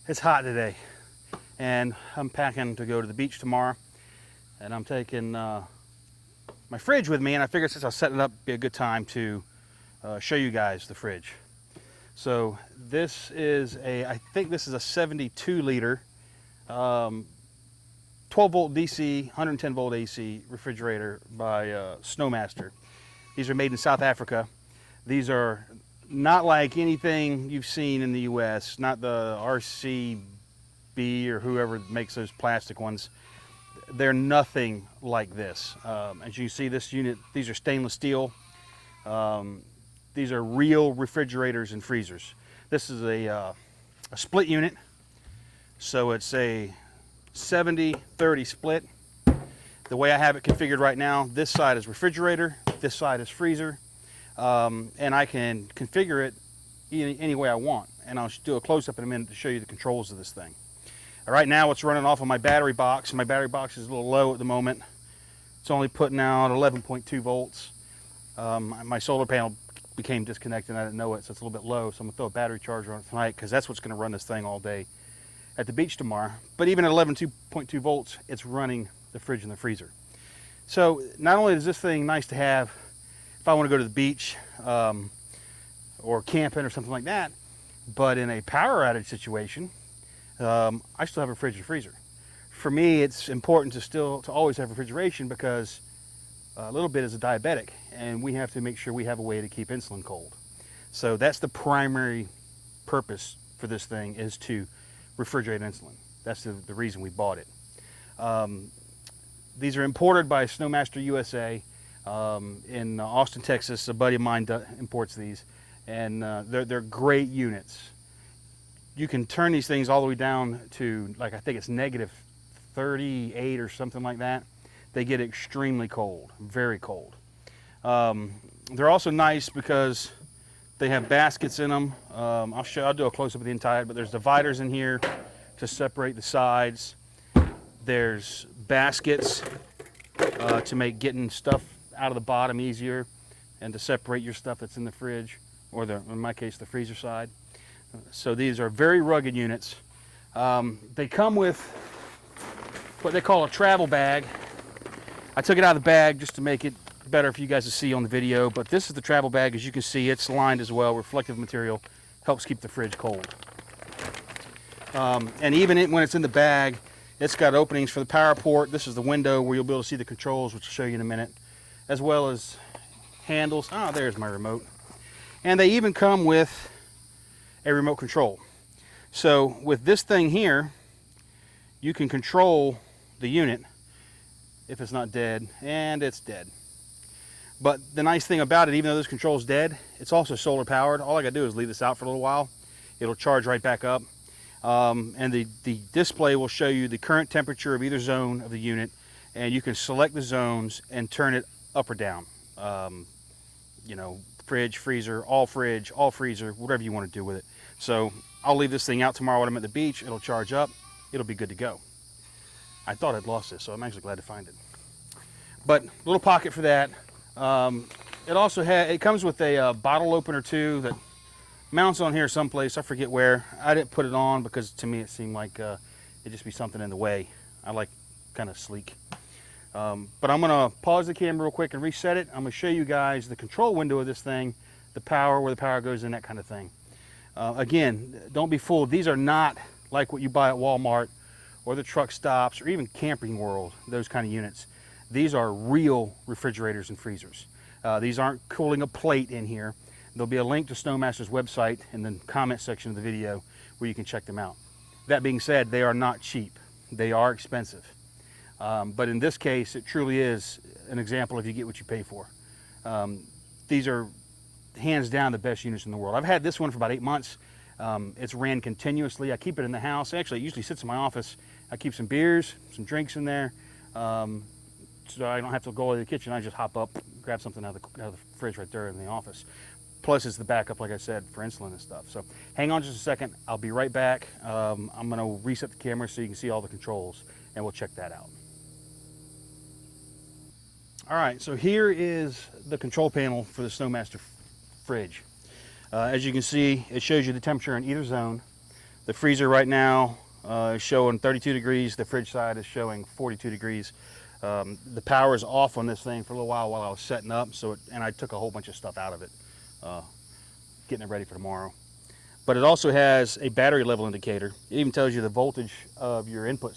It's hot today, and I'm packing to go to the beach tomorrow, and I'm taking my fridge with me, and I figured since I'll set it up, it'd be a good time to show you guys the fridge. So this is I think this is a 72 liter 12 volt DC, 110 volt AC refrigerator by SnoMaster. These are made in South Africa. These are not like anything you've seen in the US, not the RCB or whoever makes those plastic ones. They're nothing like this. As you see, this unit, these are stainless steel. These are real refrigerators and freezers. This is a split unit, so it's a 70-30 split. The way I have it configured right now, this side is refrigerator, this side is freezer. And I can configure it any way I want. And I'll do a close-up in a minute to show you the controls of this thing. Right now it's running off of my battery box. My battery box is a little low at the moment. It's only putting out 11.2 volts. My solar panel became disconnected and I didn't know it, so it's a little bit low. So I'm gonna throw a battery charger on it tonight because that's what's gonna run this thing all day at the beach tomorrow. But even at 11.2 volts, it's running the fridge and the freezer. So not only is this thing nice to have if I want to go to the beach or camping or something like that, but in a power outage situation, I still have a fridge and freezer. For me, it's important to always have refrigeration because a little bit is a diabetic, and we have to make sure we have a way to keep insulin cold. So that's the primary purpose for this thing, is to refrigerate insulin. That's the reason we bought it. These are imported by SnoMaster USA. In Austin, Texas. A buddy of mine imports these, and they're great units. You can turn these things all the way down to, like, I think it's negative 38 or something like that. They get extremely cold, very cold. They're also nice because they have baskets in them. I'll do a close-up of the inside, but there's dividers in here to separate the sides. There's baskets to make getting stuff out of the bottom easier, and to separate your stuff that's in the fridge, or in my case, the freezer side. So these are very rugged units. They come with what they call a travel bag. I took it out of the bag just to make it better for you guys to see on the video, but this is the travel bag. As you can see, it's lined as well. Reflective material helps keep the fridge cold. And even when it's in the bag, it's got openings for the power port. This is the window where you'll be able to see the controls, which I'll show you in a minute, as well as handles. Oh, there's my remote. And they even come with a remote control. So with this thing here, you can control the unit if it's not dead, and it's dead. But the nice thing about it, even though this control is dead, it's also solar powered. All I gotta do is leave this out for a little while. It'll charge right back up. And the display will show you the current temperature of either zone of the unit, and you can select the zones and turn it up or down. You know, fridge, freezer, all freezer, whatever you want to do with it. So I'll leave this thing out tomorrow when I'm at the beach. It'll charge up. It'll be good to go. I thought I'd lost this, so I'm actually glad to find it. But a little pocket for that. It also it comes with a bottle opener too that mounts on here someplace. I forget where. I didn't put it on because to me it seemed like it'd just be something in the way. I like kind of sleek. But I'm gonna pause the camera real quick and reset it. I'm gonna show you guys the control window of this thing, the power, where the power goes in, that kind of thing. Again, don't be fooled. These are not like what you buy at Walmart or the truck stops or even Camping World, those kind of units. These are real refrigerators and freezers. These aren't cooling a plate in here. There'll be a link to SnoMaster's website in the comment section of the video where you can check them out. That being said, they are not cheap. They are expensive. But in this case, it truly is an example of you get what you pay for. These are hands down the best units in the world. I've had this one for about 8 months. It's ran continuously. I keep it in the house. Actually, it usually sits in my office. I keep some beers, some drinks in there. So I don't have to go to the kitchen. I just hop up, grab something out of the fridge right there in the office. Plus, it's the backup, like I said, for insulin and stuff. So hang on just a second. I'll be right back. I'm going to reset the camera so you can see all the controls, and we'll check that out. All right, so here is the control panel for the SnoMaster fridge. As you can see, it shows you the temperature in either zone. The freezer right now is showing 32 degrees. The fridge side is showing 42 degrees. The power is off on this thing for a little while I was setting up, and I took a whole bunch of stuff out of it, getting it ready for tomorrow. But it also has a battery level indicator. It even tells you the voltage of your input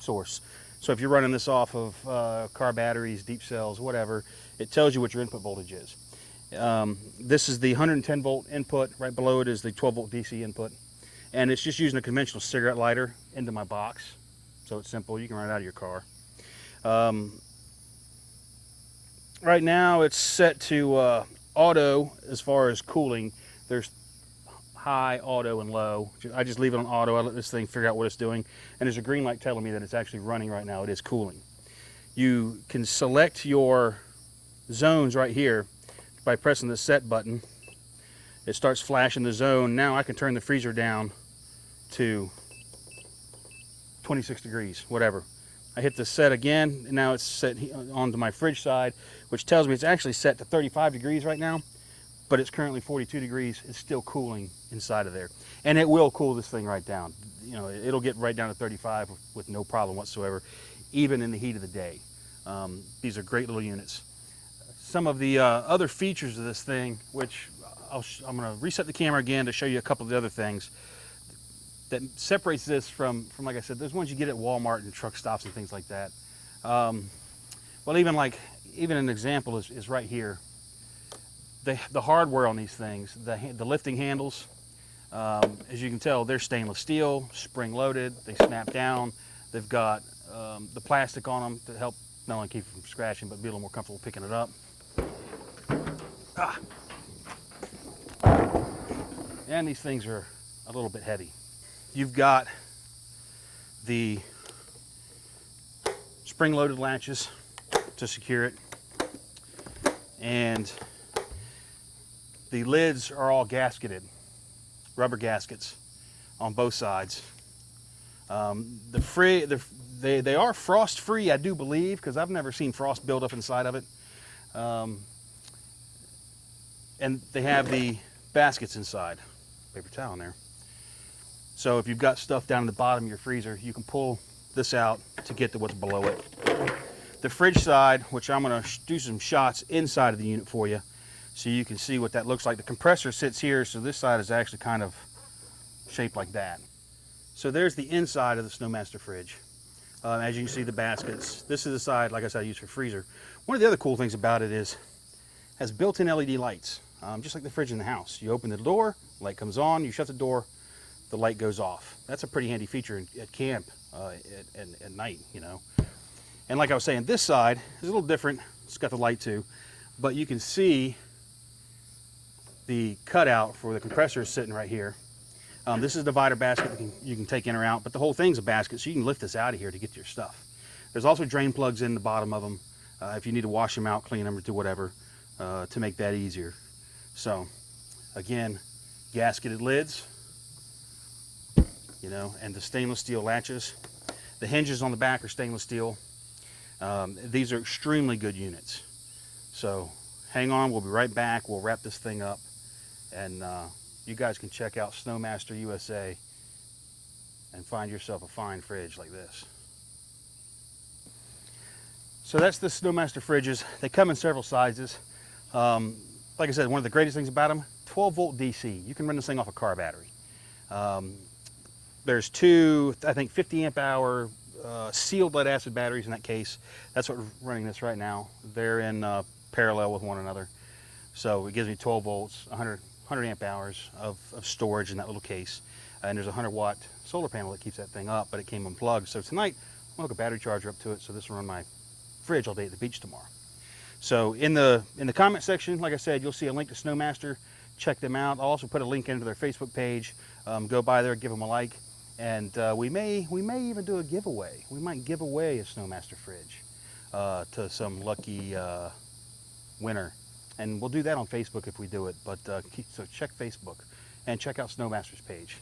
source. So if you're running this off of car batteries, deep cells, whatever, it tells you what your input voltage is. This is the 110 volt input. Right below it is the 12 volt DC input. And it's just using a conventional cigarette lighter into my box. So it's simple. You can run it out of your car. Right now it's set to auto as far as cooling. There's high, auto, and low. I just leave it on auto. I let this thing figure out what it's doing. And there's a green light telling me that it's actually running right now. It is cooling. You can select your zones right here by pressing the set button. It starts flashing the zone. Now I can turn the freezer down to 26 degrees, whatever. I hit the set again, and now it's set onto my fridge side, which tells me it's actually set to 35 degrees right now, but it's currently 42 degrees. It's still cooling inside of there. And it will cool this thing right down. You know, it'll get right down to 35 with no problem whatsoever, even in the heat of the day. These are great little units. Some of the other features of this thing, which I'm going to reset the camera again to show you a couple of the other things that separates this from like I said, there's ones you get at Walmart and truck stops and things like that. Well, even an example is right here. The hardware on these things, the lifting handles, as you can tell, they're stainless steel, spring loaded. They snap down. They've got the plastic on them to help not only keep it from scratching, but be a little more comfortable picking it up. And these things are a little bit heavy. You've got the spring-loaded latches to secure it, and the lids are all gasketed, rubber gaskets on both sides. They are frost-free, I do believe, because I've never seen frost build up inside of it. And they have the baskets inside, paper towel in there. So if you've got stuff down in the bottom of your freezer, you can pull this out to get to what's below it. The fridge side, which I'm going to do some shots inside of the unit for you so you can see what that looks like. The compressor sits here, so this side is actually kind of shaped like that. So there's the inside of the SnoMaster fridge. As you can see, the baskets. This is the side, like I said, I use for freezer. One of the other cool things about it is it has built-in LED lights, just like the fridge in the house. You open the door, light comes on, you shut the door, the light goes off. That's a pretty handy feature at camp at night, you know. And like I was saying, this side is a little different. It's got the light too, but you can see the cutout for the compressor is sitting right here. This is a divider basket that you can take in or out, but the whole thing's a basket, so you can lift this out of here to get to your stuff. There's also drain plugs in the bottom of them if you need to wash them out, clean them, or do whatever to make that easier. So, again, gasketed lids, you know, and the stainless steel latches. The hinges on the back are stainless steel. These are extremely good units. So, hang on, we'll be right back. We'll wrap this thing up, and you guys can check out SnoMaster USA and find yourself a fine fridge like this. So that's the SnoMaster fridges. They come in several sizes. Like I said, one of the greatest things about them, 12 volt DC. You can run this thing off a car battery. There's two, I think 50 amp hour sealed lead acid batteries in that case. That's what we're running this right now. They're in parallel with one another. So it gives me 12 volts, 100 amp hours of storage in that little case. And there's a 100-watt solar panel that keeps that thing up, but it came unplugged. So tonight, I'm gonna hook a battery charger up to it, so this will run my fridge all day at the beach tomorrow. So in the comment section, like I said, you'll see a link to SnoMaster. Check them out. I'll also put a link into their Facebook page. Go by there, give them a like, and we may even do a giveaway. We might give away a SnoMaster fridge to some lucky winner, and we'll do that on Facebook if we do it. But so check Facebook and check out SnoMaster's page.